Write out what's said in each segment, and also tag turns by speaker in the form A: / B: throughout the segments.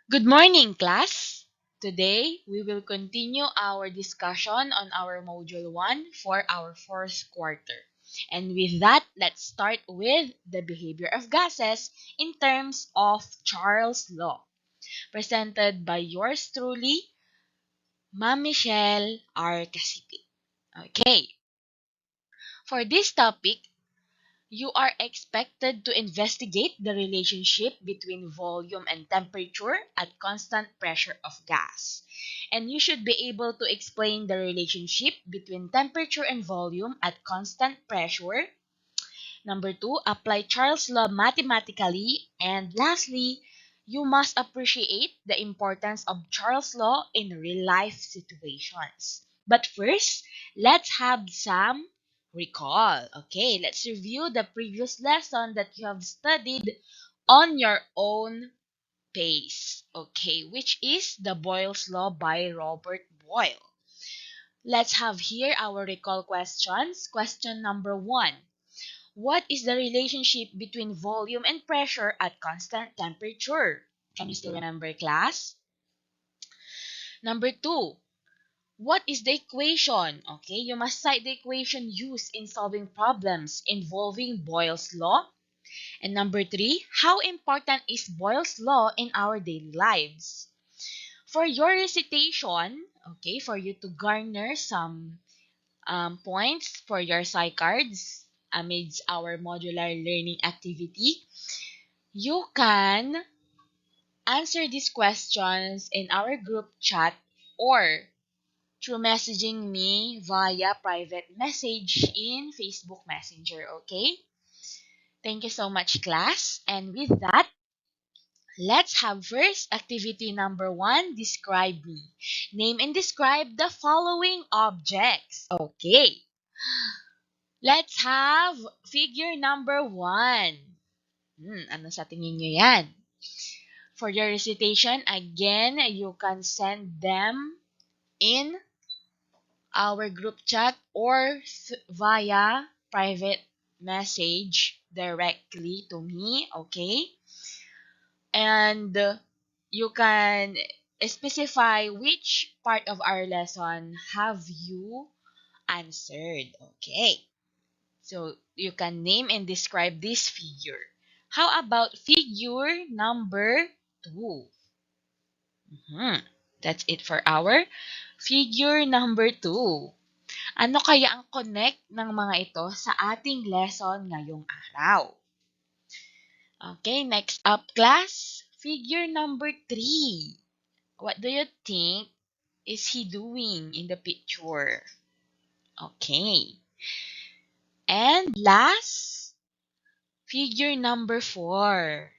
A: Good morning, class! Today, we will continue our discussion on our Module 1 for our fourth quarter. And with that, let's start with the behavior of gases in terms of Charles' Law, presented by yours truly, Ma'am Michelle R. Casipi. Okay, for this topic, you are expected to investigate the relationship between volume and temperature at constant pressure of gas. And you should be able to explain the relationship between temperature and volume at constant pressure. Number two, apply Charles' law mathematically. And lastly, you must appreciate the importance of Charles' law in real life situations. But first, let's have some recall. Okay, let's review the previous lesson that you have studied on your own pace. Okay, which is the Boyle's Law by Robert Boyle. Let's have here our recall questions. Question number one. What is the relationship between volume and pressure at constant temperature? Can you still remember, class? Number two, what is the equation? Okay, you must cite the equation used in solving problems involving Boyle's law. And number three, how important is Boyle's law in our daily lives? For your recitation, okay, for you to garner some points for your cards amidst our modular learning activity, you can answer these questions in our group chat or through messaging me via private message in Facebook Messenger, okay? Thank you so much, class. And with that, let's have first activity number one, describe me. Name and describe the following objects. Okay, let's have figure number one. Ano sa tingin nyo yan? For your recitation, again, you can send them in our group chat or via private message directly to me, okay? And you can specify which part of our lesson have you answered, okay? So you can name and describe this figure. How about figure number 2? That's it for our figure number 2. Ano kaya ang connect ng mga ito sa ating lesson ngayong araw? Okay, next up, class. Figure number 3. What do you think is he doing in the picture? Okay. And last, figure number 4.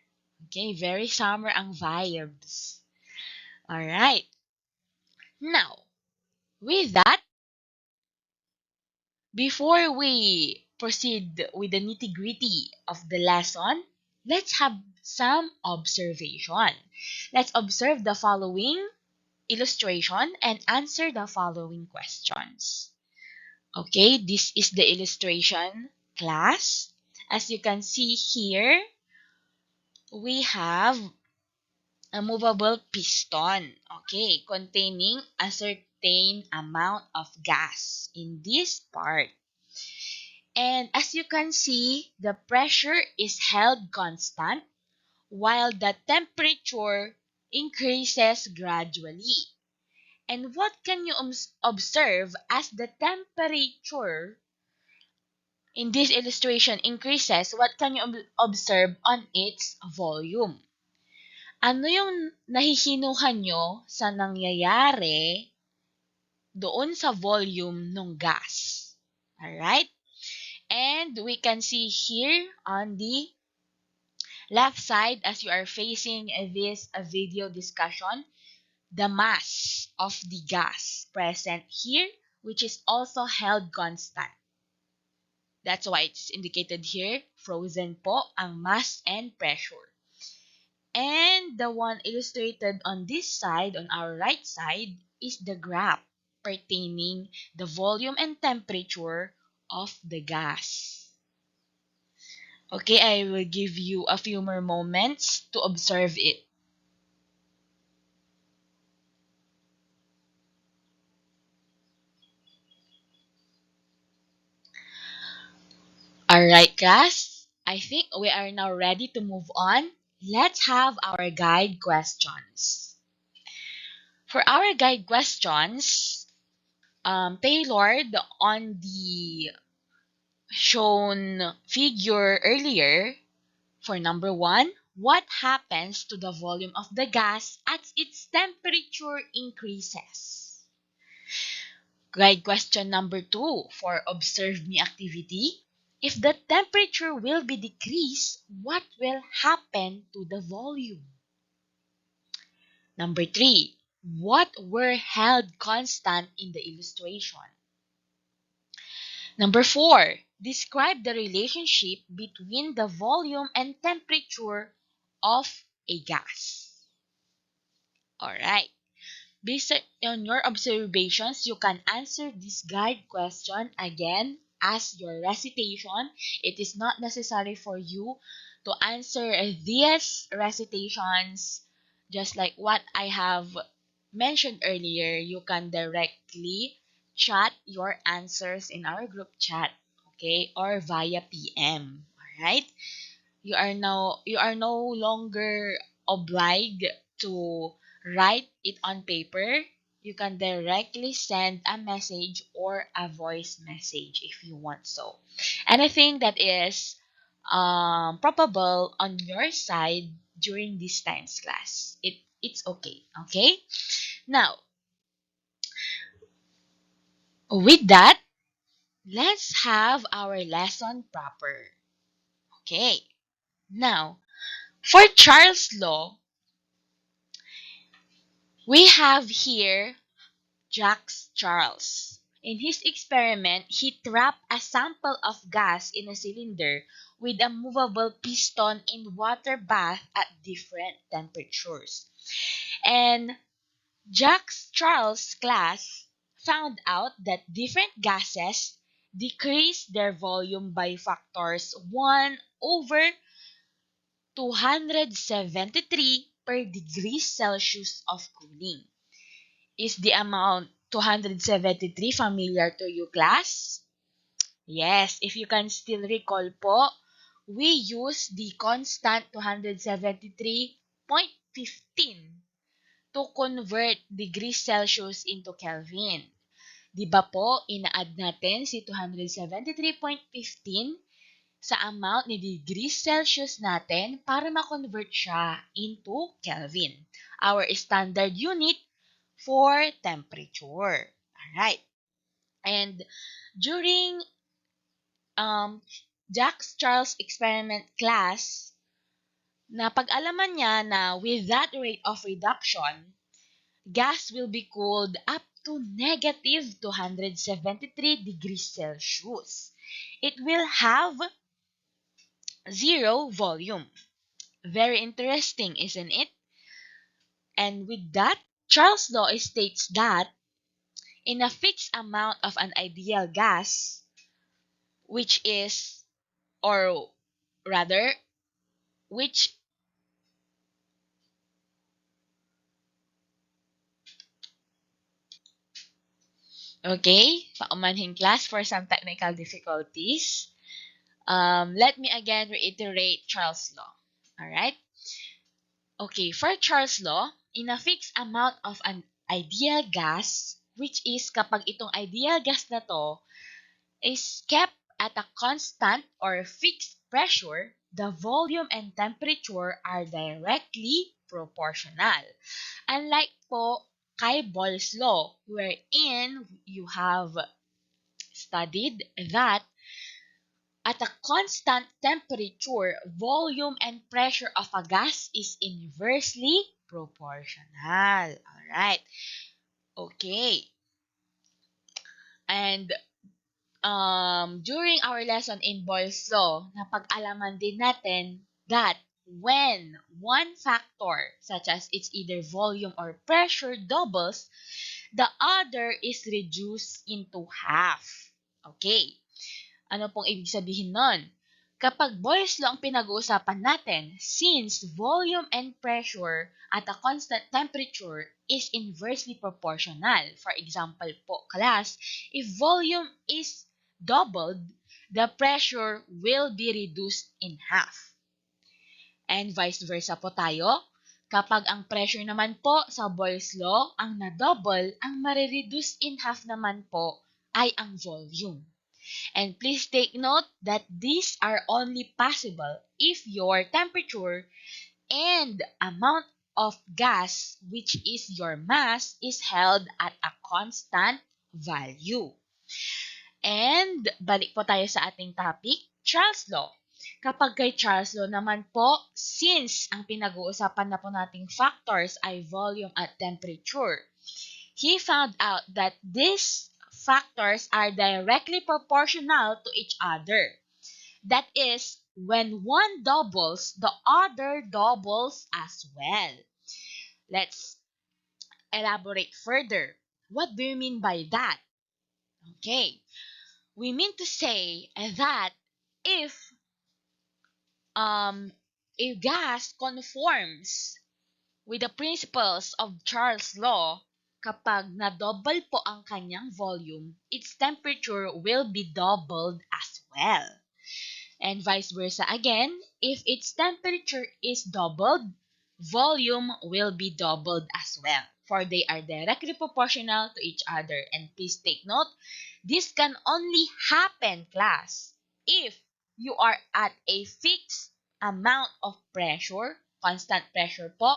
A: Okay, very summer ang vibes. Alright. Now, with that, before we proceed with the nitty-gritty of the lesson, let's have some observation. Let's observe the following illustration and answer the following questions. Okay, this is the illustration, class. As you can see here, we have a movable piston, okay, containing a certain amount of gas in this part. And as you can see, the pressure is held constant while the temperature increases gradually. And what can you observe as the temperature in this illustration increases? What can you observe on its volume? Ano yung nahihinuhan nyo sa nangyayari doon sa volume ng gas? Alright? And we can see here on the left side as you are facing this video discussion, the mass of the gas present here, which is also held constant. That's why it's indicated here, frozen po ang mass and pressure. And the one illustrated on this side, on our right side, is the graph pertaining the volume and temperature of the gas. Okay, I will give you a few more moments to observe it. Alright, class. I think we are now ready to move on. Let's have our guide questions. For our guide questions, tailored on the shown figure earlier, for number one, what happens to the volume of the gas as its temperature increases? Guide question number two, for observe me activity. If the temperature will be decreased, what will happen to the volume? Number three, what were held constant in the illustration? Number four, describe the relationship between the volume and temperature of a gas. Alright. Based on your observations, you can answer this guide question again as your recitation. It is not necessary for you to answer these recitations just like what I have mentioned earlier. You can directly chat your answers in our group chat, okay, or via PM. Alright? You are no longer obliged to write it on paper. You can directly send a message or a voice message if you want so. Anything that is probable on your side during this times class, it's okay. Okay. Now, with that, let's have our lesson proper. Okay. Now, for Charles' law, we have here Jacques Charles. In his experiment, he trapped a sample of gas in a cylinder with a movable piston in water bath at different temperatures. And Jacques Charles' class found out that different gases decrease their volume by factors 1 over 273 per degree Celsius of cooling. Is the amount 273 familiar to you, class? Yes, if you can still recall po, we use the constant 273.15 to convert degrees Celsius into Kelvin. Di ba po, ina-add natin si 273.15 sa amount ni degrees Celsius natin para ma-convert siya into Kelvin, our standard unit for temperature. Alright. And during Jacques Charles experiment class, napag-alaman niya na with that rate of reduction, gas will be cooled up to negative 273 degrees Celsius. It will have zero volume. Very interesting, isn't it? And with that, Charles' law states that in a fixed amount of an ideal gas, which is, or rather, which, okay, paumanhin class for some technical difficulties. Let me again reiterate Charles' law. Alright? Okay, for Charles' law, in a fixed amount of an ideal gas, which is kapag itong ideal gas na to is kept at a constant or fixed pressure, the volume and temperature are directly proportional. Unlike po kay Boyle's law, wherein you have studied that at a constant temperature, volume and pressure of a gas is inversely proportional. Alright. Okay. And during our lesson in Boyle's Law, napag-alaman din natin that when one factor, such as it's either volume or pressure, doubles, the other is reduced into half. Okay. Ano pong ibig sabihin nun? Kapag Boyle's Law ang pinag-uusapan natin, since volume and pressure at a constant temperature is inversely proportional. For example po, class, if volume is doubled, the pressure will be reduced in half. And vice versa po tayo. Kapag ang pressure naman po sa Boyle's Law ang na-double, ang marireduce in half naman po ay ang volume. And please take note that these are only possible if your temperature and amount of gas, which is your mass, is held at a constant value. And balik po tayo sa ating topic, Charles Law. Kapag kay Charles Law naman po, since ang pinag-uusapan na po nating factors ay volume at temperature, he found out that these factors are directly proportional to each other. That is, when one doubles, the other doubles as well. Let's elaborate further. What do you mean by that? Okay, we mean to say that if a gas conforms with the principles of Charles' law, kapag na-double po ang kanyang volume, its temperature will be doubled as well. And vice versa again, if its temperature is doubled, volume will be doubled as well. For they are directly proportional to each other. And please take note, this can only happen, class, if you are at a fixed amount of pressure, constant pressure po,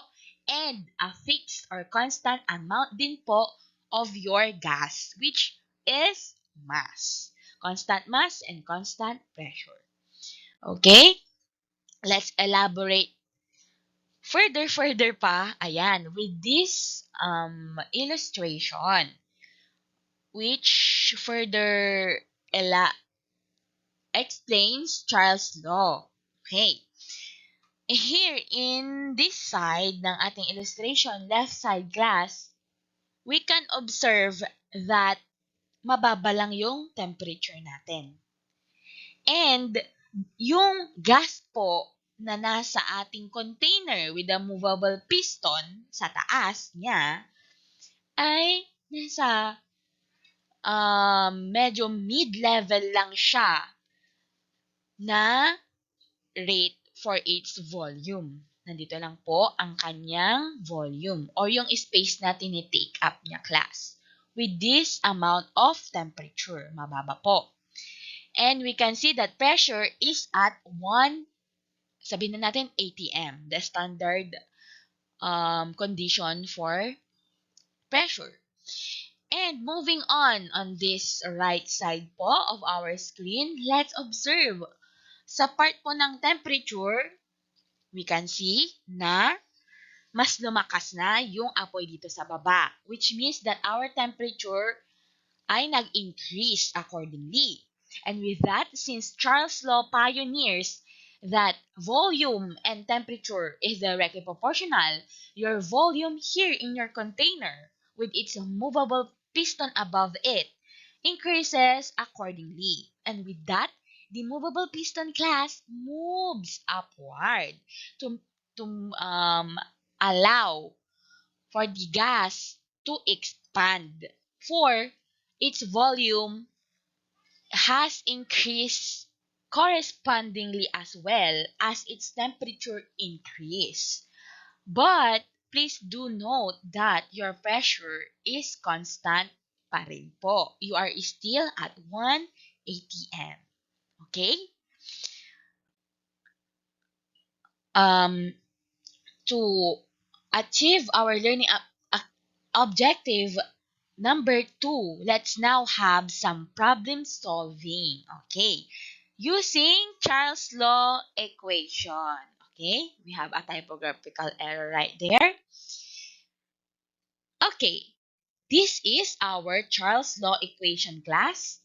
A: and a fixed or constant amount din po of your gas, which is mass. Constant mass and constant pressure. Okay? Let's elaborate further pa, ayan, with this illustration, which further explains Charles' law. Okay. Here in this side ng ating illustration, left side glass, we can observe that mababa lang yung temperature natin. And yung gas po na nasa ating container with a movable piston sa taas niya ay nasa medyo mid-level lang siya na rate for its volume. Nandito lang po ang kanyang volume or yung space na tinitake up niya, class. With this amount of temperature, mababa po. And we can see that pressure is at 1, sabihin na natin atm, the standard condition for pressure. And moving on this right side po of our screen, let's observe. Sa part po ng temperature, we can see na mas lumakas na yung apoy dito sa baba, which means that our temperature ay nag-increase accordingly. And with that, since Charles' law pioneers that volume and temperature is directly proportional, your volume here in your container with its movable piston above it increases accordingly. And with that, the movable piston, class, moves upward to, to allow for the gas to expand. For its volume has increased correspondingly as well as its temperature increase. But please do note that your pressure is constant pa rin po. You are still at 1 atm. Okay? To achieve our learning objective number 2, let's now have some problem solving. Okay. Using Charles' law equation. Okay. We have a typographical error right there. Okay. This is our Charles' law equation, class.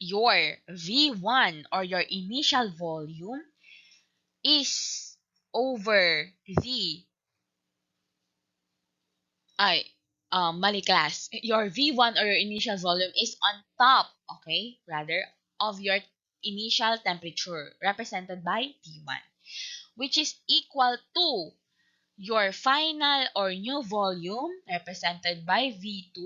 A: Your V1 or your initial volume is over the mali, class. Your V1 or your initial volume is on top, okay, rather, of your initial temperature, represented by T1, which is equal to your final or new volume, represented by V2,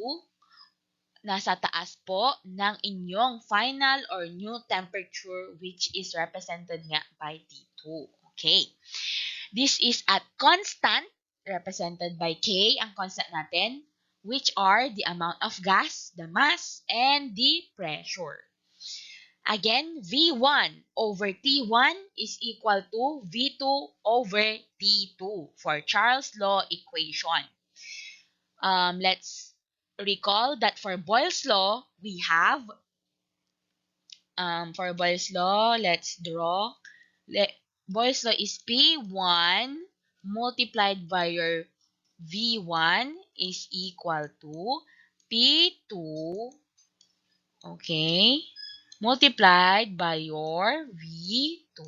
A: nasa taas po ng inyong final or new temperature, which is represented nga by T2. Okay. This is at constant, represented by K, ang constant natin, which are the amount of gas, the mass, and the pressure. Again, V1 over T1 is equal to V2 over T2 for Charles' law equation. Let's recall that for Boyle's law, we have, for Boyle's law, let's draw. Boyle's law is P1 multiplied by your V1 is equal to P2, okay, multiplied by your V2,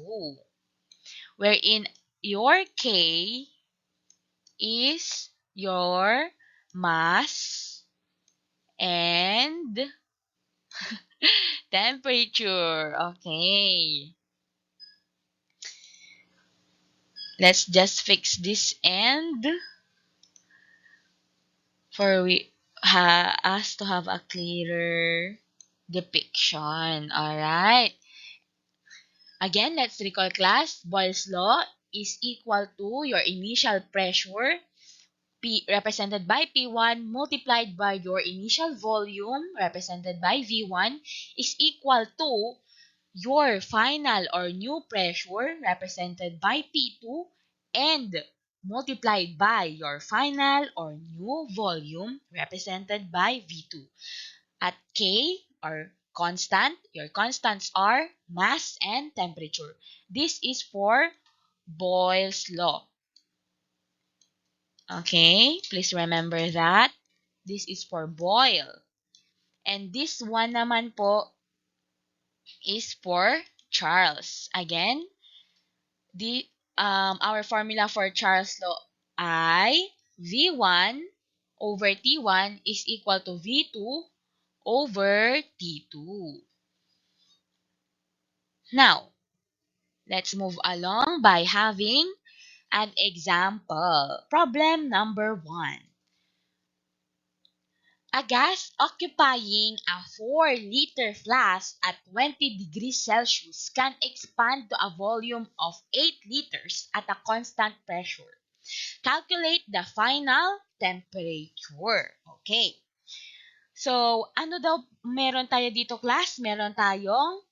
A: wherein your K is your mass and temperature. Okay. Let's just fix this end for us to have a clearer depiction. Alright. Again, let's recall class. Boyle's law is equal to your initial pressure, P represented by P1 multiplied by your initial volume, represented by V1, is equal to your final or new pressure, represented by P2, and multiplied by your final or new volume, represented by V2. At K, or constant, your constants are mass and temperature. This is for Boyle's law. Okay, please remember that. This is for Boyle. And this one naman po is for Charles. Again, our formula for Charles' law I V1 over T1 is equal to V2 over T2. Now, let's move along by having an example. Problem number 1. A gas occupying a 4-liter flask at 20 degrees Celsius can expand to a volume of 8 liters at a constant pressure. Calculate the final temperature. Okay. So, ano daw meron tayo dito, class? Meron tayong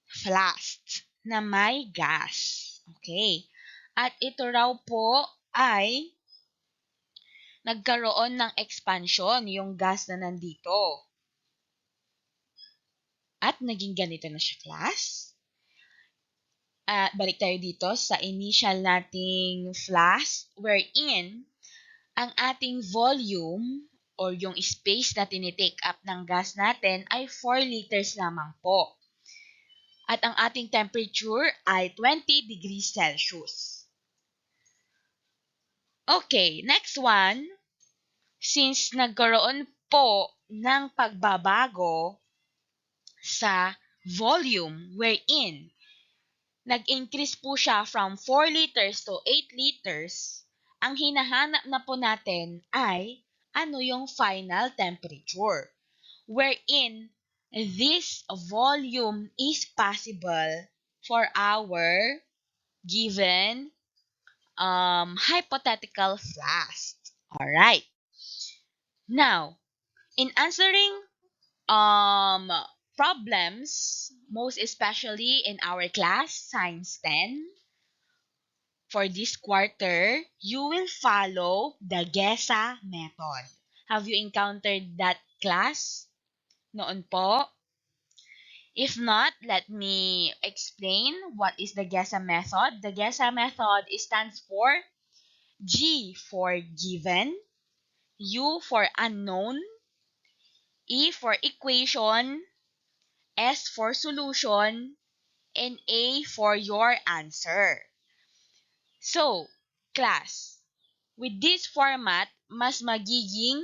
A: flask na may gas. Okay. At ito raw po ay nagkaroon ng expansion yung gas na nandito. At naging ganito na siya, class. Balik tayo dito sa initial nating flask wherein ang ating volume or yung space na tinitake up ng gas natin ay 4 liters lamang po. At ang ating temperature ay 20 degrees Celsius. Okay, next one. Since nagkaroon po ng pagbabago sa volume wherein nag-increase po siya from 4 liters to 8 liters, ang hinahanap na po natin ay ano yung final temperature, wherein this volume is possible for our given hypothetical flask. Alright. Now, in answering problems, most especially in our class, Science 10, for this quarter, you will follow the GESA method. Have you encountered that class noon po? If not, let me explain what is the GESA method. The GESA method stands for G for given, U for unknown, E for equation, S for solution, and A for your answer. So, class, with this format, mas magiging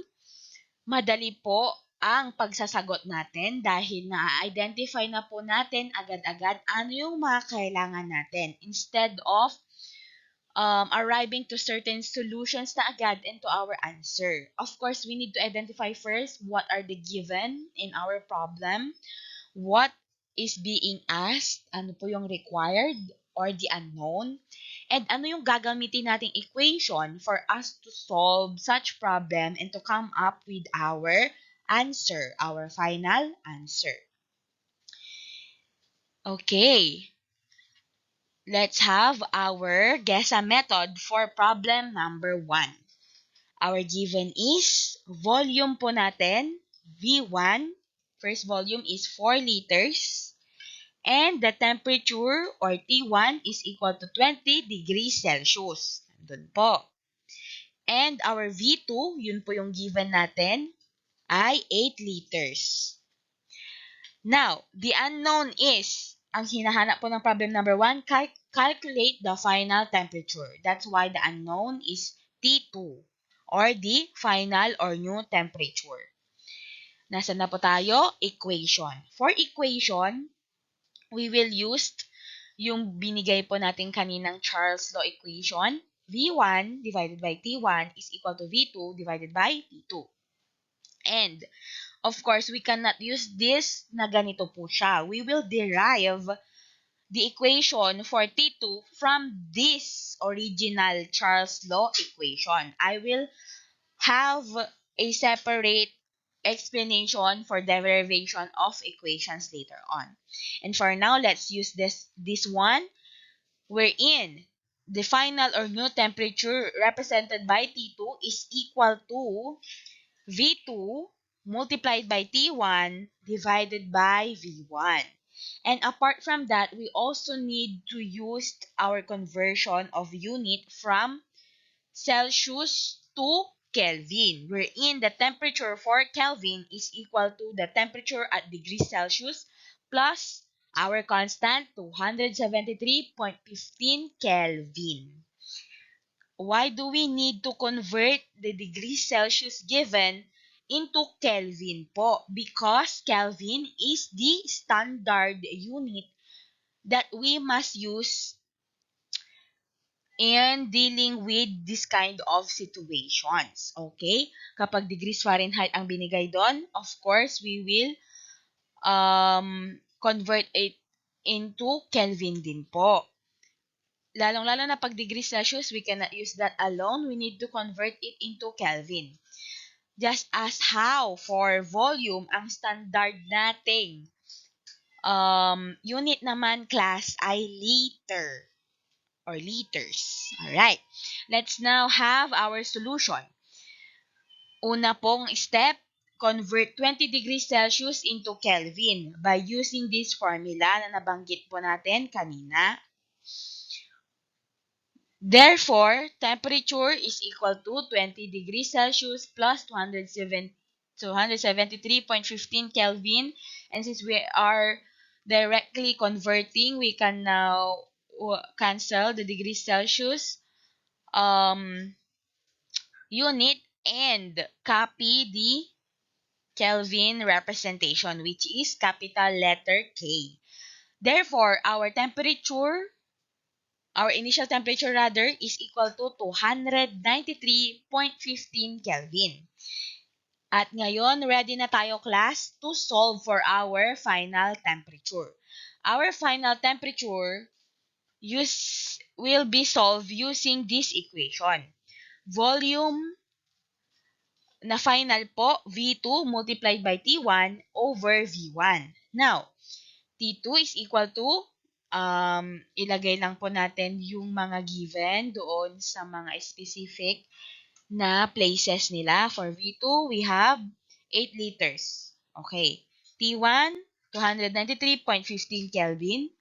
A: madali po ang pagsasagot natin dahil na-identify na po natin agad-agad ano yung mga kailangan natin instead of arriving to certain solutions na agad into our answer. Of course, we need to identify first what are the given in our problem, what is being asked, ano po yung required or the unknown, and ano yung gagamitin nating equation for us to solve such problem and to come up with our answer, our final answer. Okay, let's have our GESA method for problem number 1. Our given is, volume po natin, V1, first volume is 4 liters, and the temperature or T1 is equal to 20 degrees Celsius. Nandun po. And our V2, yun po yung given natin, ay 8 liters. Now, the unknown is, ang hinahanap po ng problem number 1, calculate the final temperature. That's why the unknown is T2 or the final or new temperature. Nasaan na po tayo? Equation. For equation, we will use yung binigay po natin kaninang Charles Law equation. V1 divided by T1 is equal to V2 divided by T2. And, of course, we cannot use this na ganito po siya. We will derive the equation for T2 from this original Charles Law equation. I will have a separate explanation for derivation of equations later on. And for now, let's use this one, wherein the final or new temperature represented by T2 is equal to V2 multiplied by T1 divided by V1. And apart from that, we also need to use our conversion of unit from Celsius to Kelvin, wherein the temperature for Kelvin is equal to the temperature at degrees Celsius plus our constant 273.15 Kelvin. Why do we need to convert the degrees Celsius given into Kelvin po? Because Kelvin is the standard unit that we must use in dealing with this kind of situations. Okay? Kapag degrees Fahrenheit ang binigay doon, of course, we will convert it into Kelvin din po. Lalong-lalo na pag degrees Celsius, we cannot use that alone. We need to convert it into Kelvin. Just as how for volume, ang standard nating unit naman class ay liter or liters. Alright. Let's now have our solution. Una pong step, convert 20 degrees Celsius into Kelvin by using this formula na nabanggit po natin kanina. Therefore, temperature is equal to 20 degrees Celsius plus 273.15 Kelvin. And since we are directly converting, we can now cancel the degrees Celsius unit and copy the Kelvin representation, which is capital letter K. Therefore, our initial temperature is equal to 293.15 Kelvin. At ngayon, ready na tayo class to solve for our final temperature. Our final temperature will be solved using this equation. Volume na final po, V2 multiplied by T1 over V1. Now, T2 is equal to, ilagay lang po natin yung mga given doon sa mga specific na places nila. For V2, we have 8 liters. Okay. T1, 293.15 Kelvin.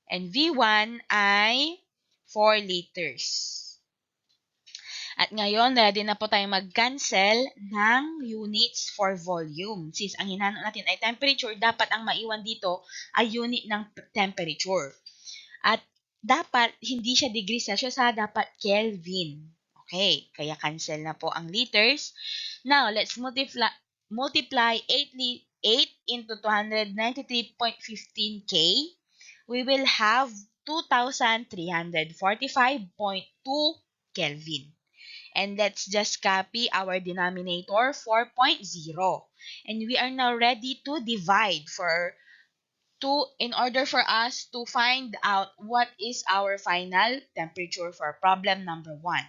A: And V1 ay 4 liters. At ngayon, ready na po tayong mag-cancel ng units for volume. Since ang hinahanap natin ay temperature, dapat ang maiwan dito ay unit ng temperature. At dapat hindi siya degrees Celsius, dapat Kelvin. Okay, kaya cancel na po ang liters. Now, let's multiply 8 into 293.15 K. We will have 2345.2 Kelvin. And let's just copy our denominator 4.0. And we are now ready to divide in order for us to find out what is our final temperature for problem number 1.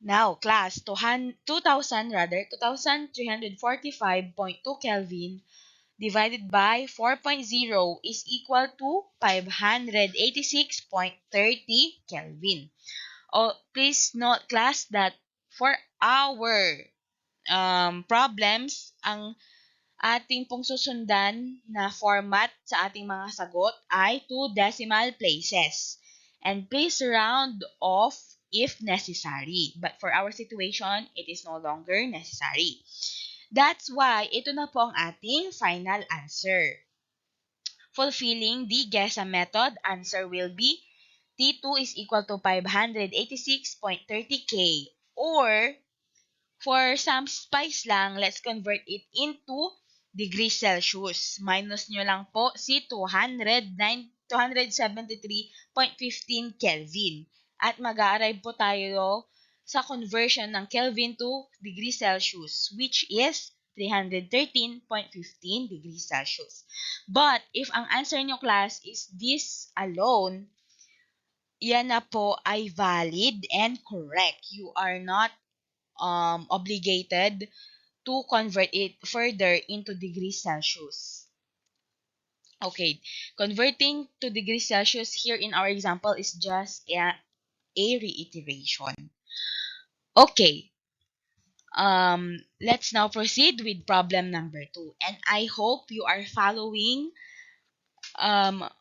A: Now, class, 2345.2 Kelvin divided by 4.0 is equal to 586.30 Kelvin. Oh, please note, class, that for our problems, ang ating pong susundan na format sa ating mga sagot ay 2 decimal places. And please round off if necessary. But for our situation, it is no longer necessary. That's why ito na po ang ating final answer. Fulfilling the GESA method, answer will be T2 is equal to 586.30 K. Or, for some spice lang, let's convert it into degrees Celsius. Minus nyo lang po si 273.15 Kelvin. At mag-a-arrive po tayo sa conversion ng Kelvin to degrees Celsius, which is 313.15 degrees Celsius. But, if ang answer nyo, class, is this alone, yan na po ay valid and correct. You are not obligated to convert it further into degrees Celsius. Okay, converting to degrees Celsius here in our example is just a reiteration. Okay, let's now proceed with problem number 2. And I hope you are following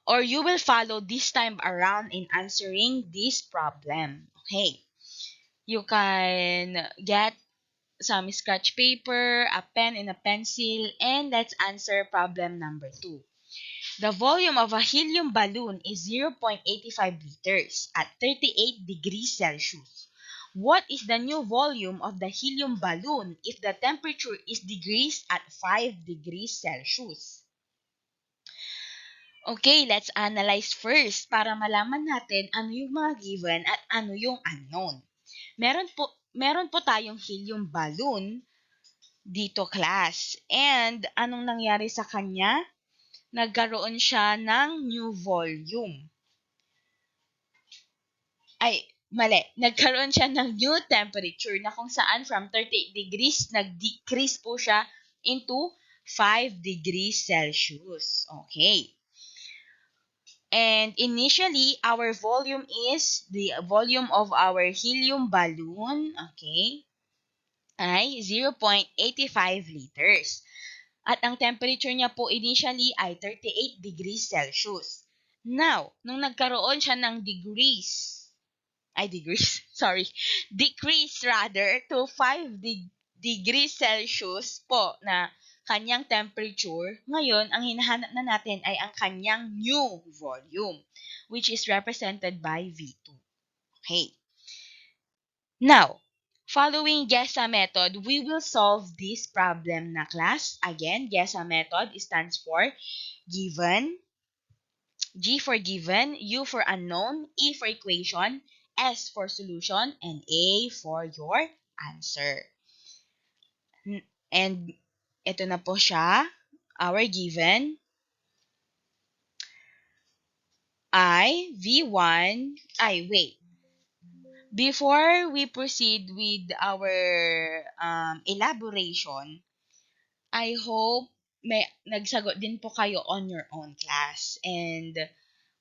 A: or you will follow this time around in answering this problem. Okay, you can get some scratch paper, a pen, and a pencil, and let's answer problem number 2. The volume of a helium balloon is 0.85 liters at 38 degrees Celsius. What is the new volume of the helium balloon if the temperature is degrees at 5 degrees Celsius? Okay, let's analyze first para malaman natin ano yung mga given at ano yung unknown. Meron po tayong helium balloon dito, class. And anong nangyari sa kanya? Nagkaroon siya ng new volume. Nagkaroon siya ng new temperature na kung saan from 38 degrees, nag-decrease po siya into 5 degrees Celsius. Okay. And initially, our volume is the volume of our helium balloon, okay, ay 0.85 liters. At ang temperature niya po initially ay 38 degrees Celsius. Now, nung nagkaroon siya ng decrease rather to 5 degrees Celsius po na kanyang temperature, ngayon, ang hinahanap na natin ay ang kanyang new volume, which is represented by V2. Okay. Now, following GESA method, we will solve this problem na, class. Again, GESA method stands for given, G for given, U for unknown, E for equation, S for solution, and A for your answer. And ito na po siya, our given ay V1, before we proceed with our elaboration, I hope nagsagot din po kayo on your own, class. And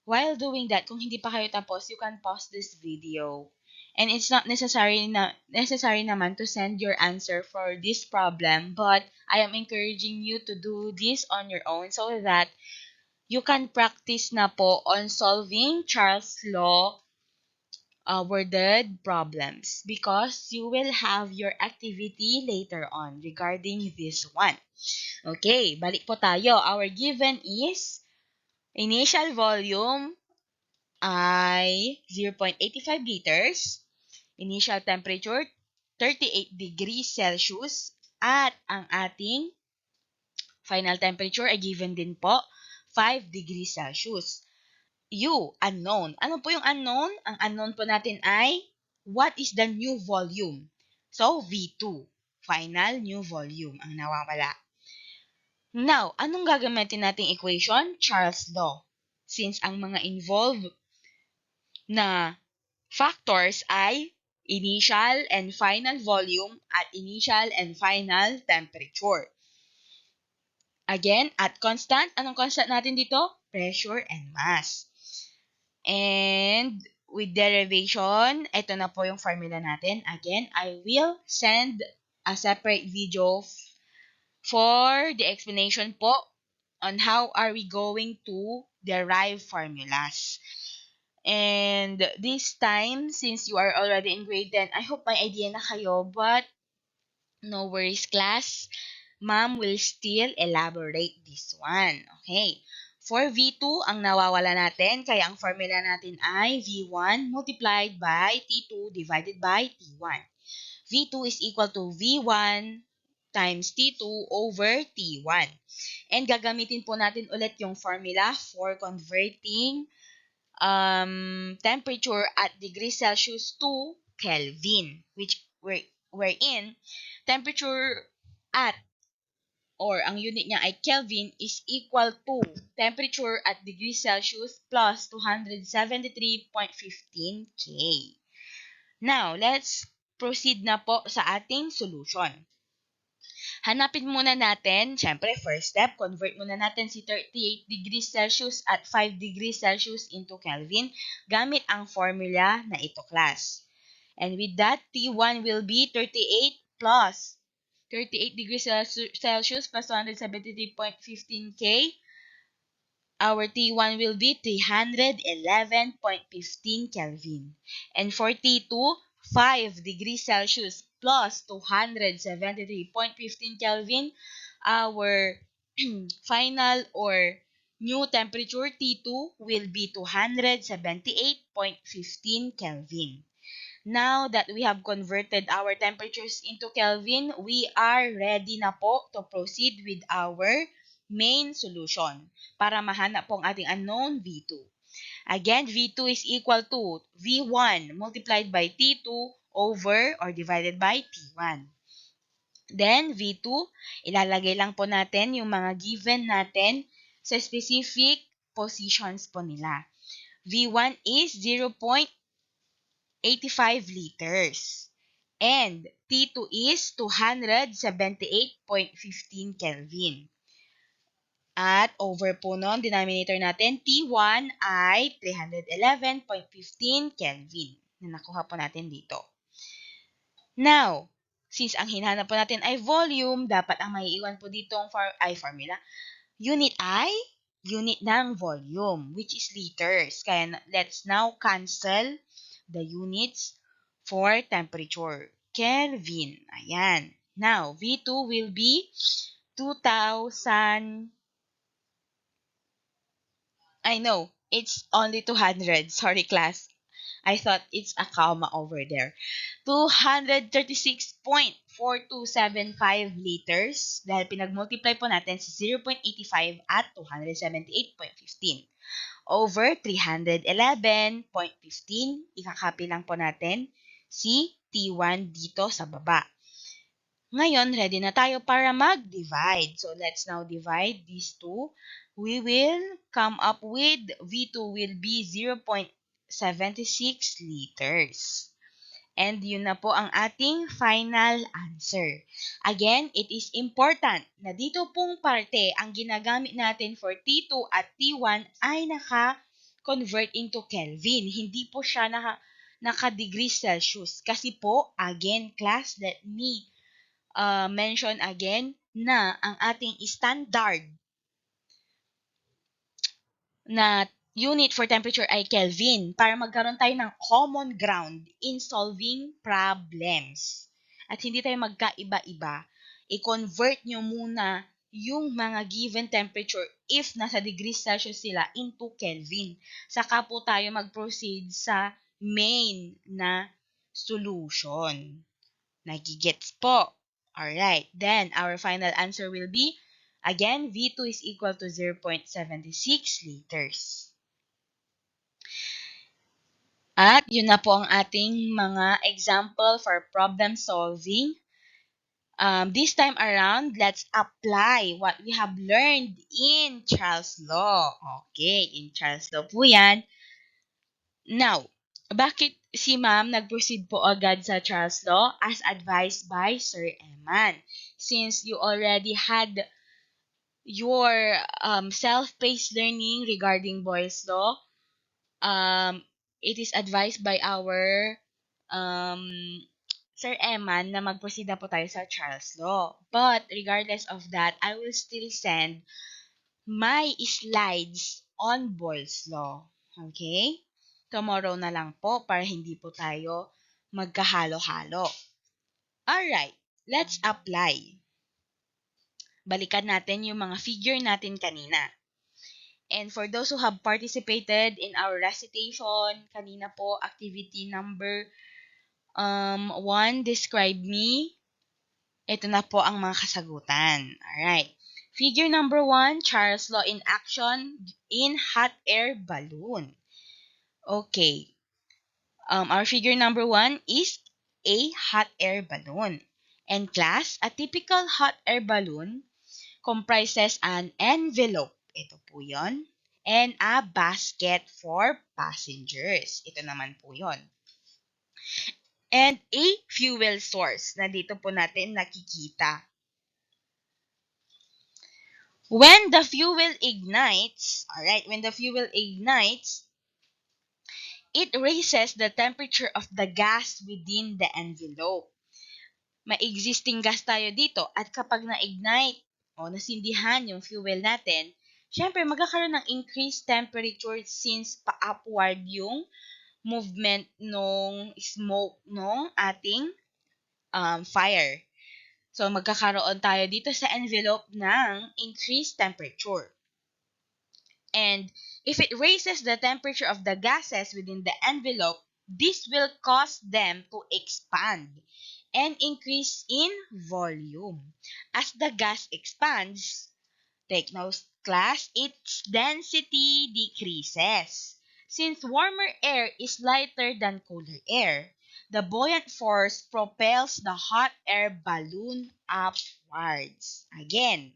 A: while doing that, kung hindi pa kayo tapos, you can pause this video. And it's not necessary naman to send your answer for this problem, but I am encouraging you to do this on your own so that you can practice na po on solving Charles' Law worded problems because you will have your activity later on regarding this one. Okay, balik po tayo. Our given is initial volume ay 0.85 liters, initial temperature 38 degrees Celsius, at ang ating final temperature ay given din po 5 degrees Celsius. U, unknown. Ano po yung unknown? Ang unknown po natin ay what is the new volume? So, V2. Final new volume ang nawawala. Now, anong gagamitin nating equation? Charles' law. Since ang mga involved na factors ay initial and final volume at initial and final temperature. Again, at constant, anong constant natin dito? Pressure and mass. And with derivation, ito na po yung formula natin. Again, I will send a separate video for the explanation po on how are we going to derive formulas. And this time, since you are already in grade 10, I hope may idea na kayo, but no worries class. Ma'am will still elaborate this one. Okay. For V2, ang nawawala natin, kaya ang formula natin ay V1 multiplied by T2 divided by T1. V2 is equal to V1 times T2 over T1. And gagamitin po natin ulit yung formula for converting temperature at degrees Celsius to Kelvin, which we're in temperature at or ang unit niya ay Kelvin is equal to temperature at degrees Celsius plus 273.15 K. Now, let's proceed na po sa ating solution. Hanapin muna natin, syempre, first step, convert muna natin si 38 degrees Celsius at 5 degrees Celsius into Kelvin gamit ang formula na ito, class. And with that, T1 will be 38 plus 38 degrees Celsius plus 273.15 K. Our T1 will be 311.15 Kelvin. And for T2, 5 degrees Celsius plus 273.15 Kelvin, our final or new temperature T2 will be 278.15 Kelvin. Now that we have converted our temperatures into Kelvin, we are ready na po to proceed with our main solution para mahanap po ang ating unknown V2. Again, V2 is equal to V1 multiplied by T2 over or divided by T1. Then, V2, ilalagay lang po natin yung mga given natin sa specific positions po nila. V1 is 0.85 liters. And T2 is 278.15 Kelvin. At over po nun, denominator natin, T1 ay 311.15 Kelvin na nakuha po natin dito. Now, since ang hinahanap po natin ay volume, dapat ang maiiwan po dito ay formula. Unit ay unit ng volume, which is liters. Kaya let's now cancel the units for temperature. Kelvin. Ayan. Now, V2 will be 2,000. I know, it's only 200. Sorry, class. I thought it's a comma over there. 236.4275 liters dahil pinag-multiply po natin sa 0.85 at 278.15 over 311.15. Ikakopy lang po natin si T1 dito sa baba. Ngayon, ready na tayo para mag-divide. So, let's now divide these two. We will come up with V2 will be 0.76 liters. And yun na po ang ating final answer. Again, it is important na dito pong parte ang ginagamit natin for T2 at T1 ay naka-convert into Kelvin. Hindi po siya naka-degrees Celsius. Kasi po, again, class, let me mention again na ang ating standard na unit for temperature ay Kelvin para magkaroon tayo ng common ground in solving problems. At hindi tayo magkaiba-iba. I-convert nyo muna yung mga given temperature if nasa degrees Celsius sila into Kelvin. Saka po tayo mag-proceed sa main na solution. Nagigets po. Alright, then our final answer will be, again, V2 is equal to 0.76 liters. At yun na po ang ating mga example for problem solving. This time around, let's apply what we have learned in Charles Law. Okay, in Charles Law po yan. Now, bakit si ma'am nag-proceed po agad sa Charles Law as advised by Sir Eman? Since you already had your self-paced learning regarding Boyle's Law, it is advised by our um, Sir Eman na mag-proceed na po tayo sa Charles Law. But regardless of that, I will still send my slides on Boyle's Law. Okay? Tomorrow na lang po para hindi po tayo magkahalo-halo. Alright, let's apply. Balikan natin yung mga figure natin kanina. And for those who have participated in our recitation, kanina po, activity number 1, describe me. Ito na po ang mga kasagutan. Alright. Figure number 1, Charles Law in action in hot air balloon. Okay. Our figure number 1 is a hot air balloon. And class, a typical hot air balloon comprises an envelope. Ito po yon. And a basket for passengers. Ito naman po yon. And a fuel source na dito po natin nakikita. When the fuel ignites, it raises the temperature of the gas within the envelope. May existing gas tayo dito at kapag na-ignite o nasindihan yung fuel natin, syempre magkakaroon ng increased temperature since pa-upward yung movement nung smoke nung ating fire. So, magkakaroon tayo dito sa envelope ng increased temperature. And if it raises the temperature of the gases within the envelope, this will cause them to expand and increase in volume. As the gas expands, take note class, its density decreases. Since warmer air is lighter than cooler air, the buoyant force propels the hot air balloon upwards. Again,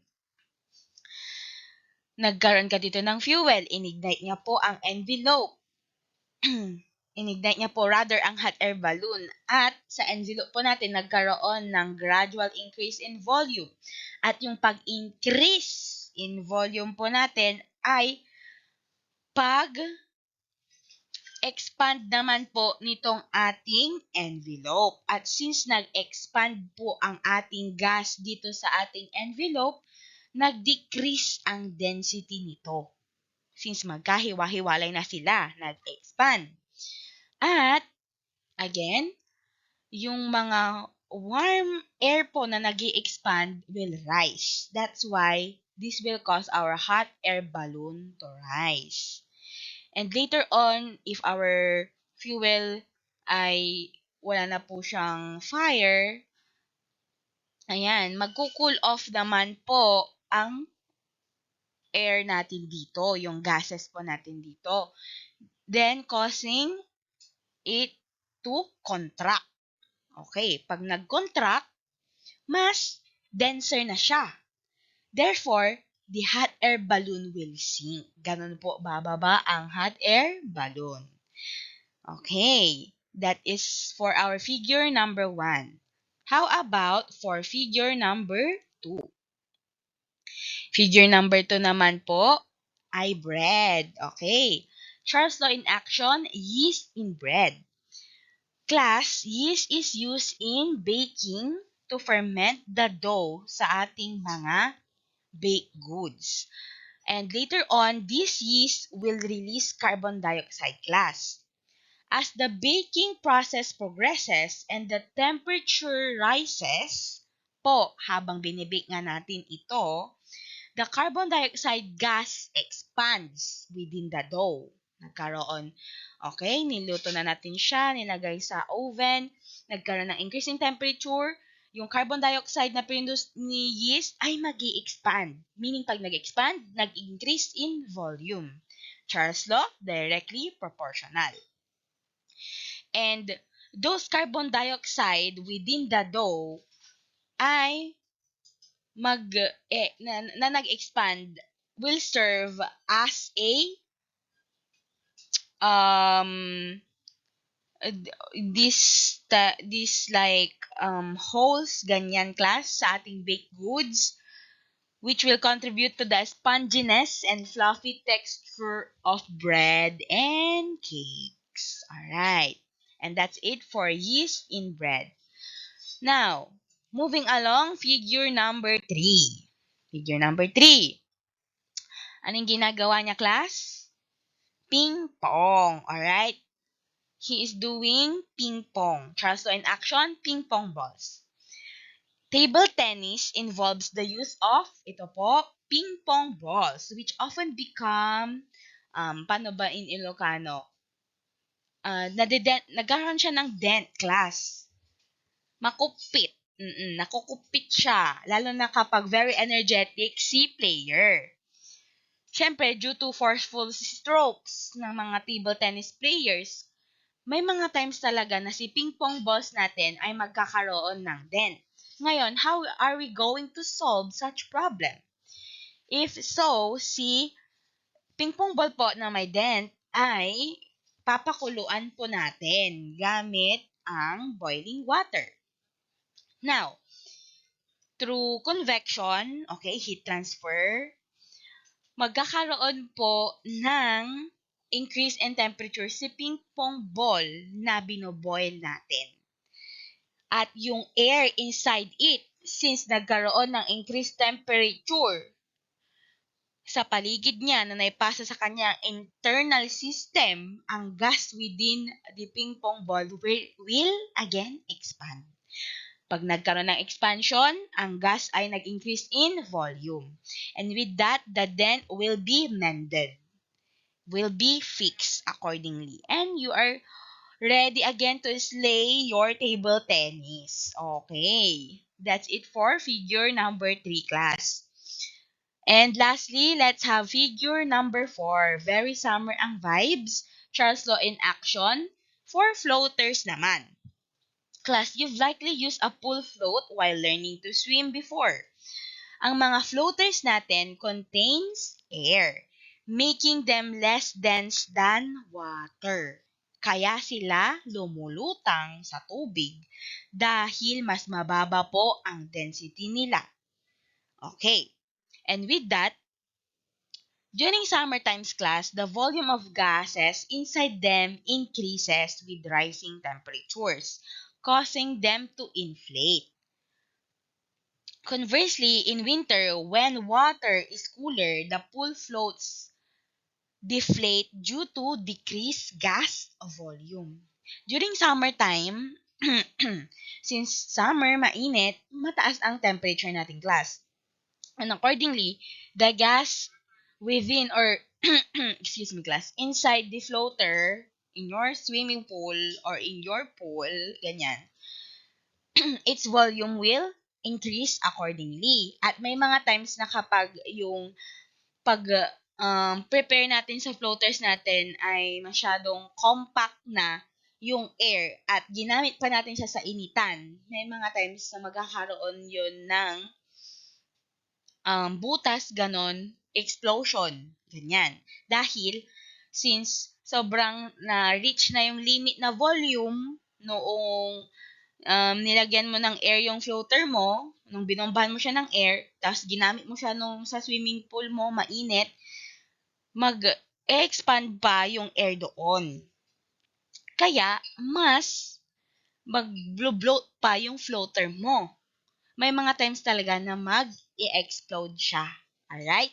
A: nagkaroon ka dito ng fuel, inignite niya po ang envelope. Inignite niya po rather ang hot air balloon at sa envelope po natin nagkaroon ng gradual increase in volume. At yung pag-increase in volume po natin ay pag-expand naman po nitong ating envelope. At since nag-expand po ang ating gas dito sa ating envelope, nag-decrease ang density nito. Since magkahiwa-hiwalay na sila, nag-expand. At, again, yung mga warm air po na nag-expand will rise. That's why this will cause our hot air balloon to rise. And later on, if our fuel ay wala na po siyang fire, ayan, magko-cool off naman po ang air natin dito, yung gases po natin dito. Then, causing it to contract. Okay, pag nag-contract, mas denser na siya. Therefore, the hot air balloon will sink. Ganun po bababa ang hot air balloon. Okay, that is for our figure number 1. How about for figure number 2? Figure number 2 naman po ay bread. Okay. Charles Law in action, yeast in bread. Class, yeast is used in baking to ferment the dough sa ating mga baked goods. And later on, this yeast will release carbon dioxide gas. As the baking process progresses and the temperature rises, po habang binibake nga natin ito, the carbon dioxide gas expands within the dough. Nagkaroon, okay, niluto na natin siya, nilagay sa oven, nagkaroon ng increase in temperature, yung carbon dioxide na produce ni yeast ay mag-i-expand. Meaning, pag nag-expand, nag-increase in volume. Charles Law, directly proportional. And those carbon dioxide within the dough ay na nag-expand will serve as a um this like holes ganyan class sa ating baked goods, which will contribute to the sponginess and fluffy texture of bread and cakes. Alright. And that's it for yeast in bread. Now, moving along, figure number 3. Figure number 3. Anong ginagawa niya, class? Ping pong. Alright? He is doing ping pong. Charles in action, ping pong balls. Table tennis involves the use of, ito po, ping pong balls, which often become, paano ba in Ilocano? Nagkaroon siya ng dent, class. Makupit. Nakukupit siya. Lalo na kapag very energetic si player. Siyempre, due to forceful strokes ng mga table tennis players, may mga times talaga na si ping pong balls natin ay magkakaroon ng dent. Ngayon, how are we going to solve such problem? If so, si ping pong ball po na may dent ay papakuluan po natin gamit ang boiling water. Now, through convection, okay, heat transfer, magkakaroon po ng increase in temperature si ping pong ball na binoboil natin. At yung air inside it, since nagkaroon ng increased temperature sa paligid niya na naipasa sa kanyang internal system, ang gas within the ping pong ball will again expand. Pag nagkaroon ng expansion, ang gas ay nag-increase in volume. And with that, the dent will be mended, will be fixed accordingly. And you are ready again to slay your table tennis. Okay. That's it for figure number 3, class. And lastly, let's have figure number 4. Very summer ang vibes. Charles Law in action. For floaters naman. Class, you've likely used a pool float while learning to swim before. Ang mga floaters natin contains air, making them less dense than water. Kaya sila lumulutang sa tubig dahil mas mababa po ang density nila. Okay. And with that, during summertime's class, the volume of gases inside them increases with rising temperatures, causing them to inflate. Conversely, in winter, when water is cooler, the pool floats deflate due to decreased gas volume. During summertime, since summer, mainit, mataas ang temperature nating class. And accordingly, the gas within or excuse me class, inside the floater in your swimming pool or in your pool, ganyan, its volume will increase accordingly. At may mga times na kapag yung pag prepare natin sa floaters natin ay masyadong compact na yung air at ginamit pa natin siya sa initan, may mga times na magkakaroon yun ng butas, ganon, explosion, ganyan. Dahil, since sobrang na-reach na yung limit na volume noong nilagyan mo ng air yung floater mo, nung binombahan mo siya ng air, tapos ginamit mo siya nung sa swimming pool mo, mainit, mag-expand pa yung air doon. Kaya, mas mag-bloat pa yung floater mo. May mga times talaga na mag-i-explode siya. Alright?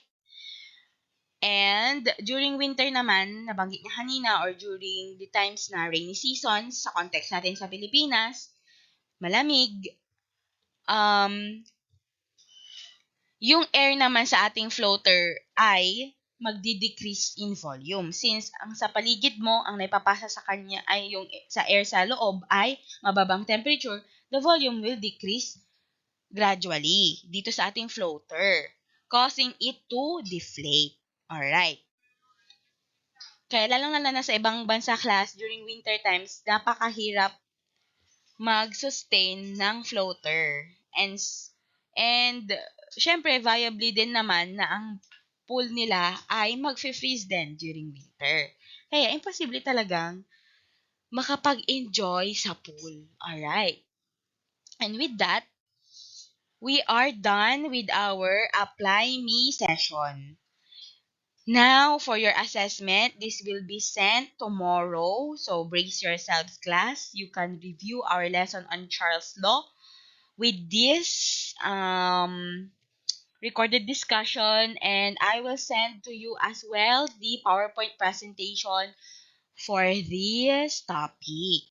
A: And during winter naman, nabanggit niya kanina, or during the times na rainy seasons, sa context natin sa Pilipinas, malamig, yung air naman sa ating floater ay magdi-decrease in volume. Since ang sa paligid mo, ang naipapasa sa kanya ay yung sa air sa loob ay mababang temperature, the volume will decrease gradually dito sa ating floater, causing it to deflate. Alright. Kaya lalong na nasa ibang bansa class during winter times, napakahirap mag-sustain ng floater. And syempre, viably din naman na ang pool nila ay mag-freeze din during winter. Kaya, imposible talagang makapag-enjoy sa pool. Alright. And with that, we are done with our Apply Me session. Now, for your assessment, this will be sent tomorrow. So, brace yourselves, class. You can review our lesson on Charles Law with this recorded discussion, and I will send to you as well the PowerPoint presentation for this topic.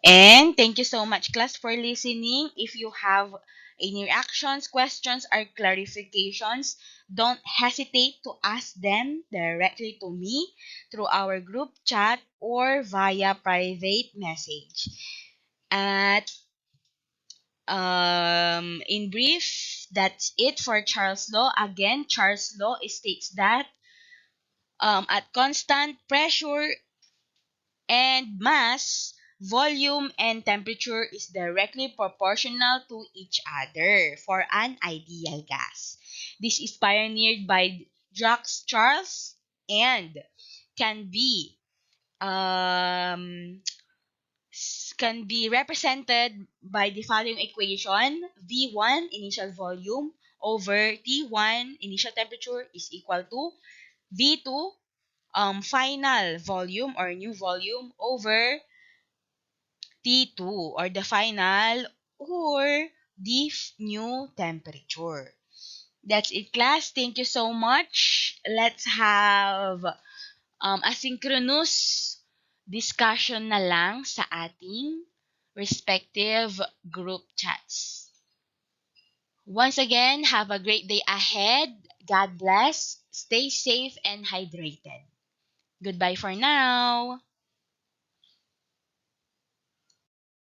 A: And thank you so much, class, for listening. If you have any reactions, questions, or clarifications, don't hesitate to ask them directly to me through our group chat or via private message. At in brief, that's it for Charles' law. Again, Charles' law states that at constant pressure and mass, volume and temperature is directly proportional to each other for an ideal gas. This is pioneered by Jacques Charles and can be um, can be represented by the following equation. V1 initial volume over T1 initial temperature is equal to V2 final volume or new volume over T2 or the final or the new temperature. That's it, class. Thank you so much. Let's have asynchronous discussion na lang sa ating respective group chats. Once again, have a great day ahead. God bless. Stay safe and hydrated. Goodbye for now.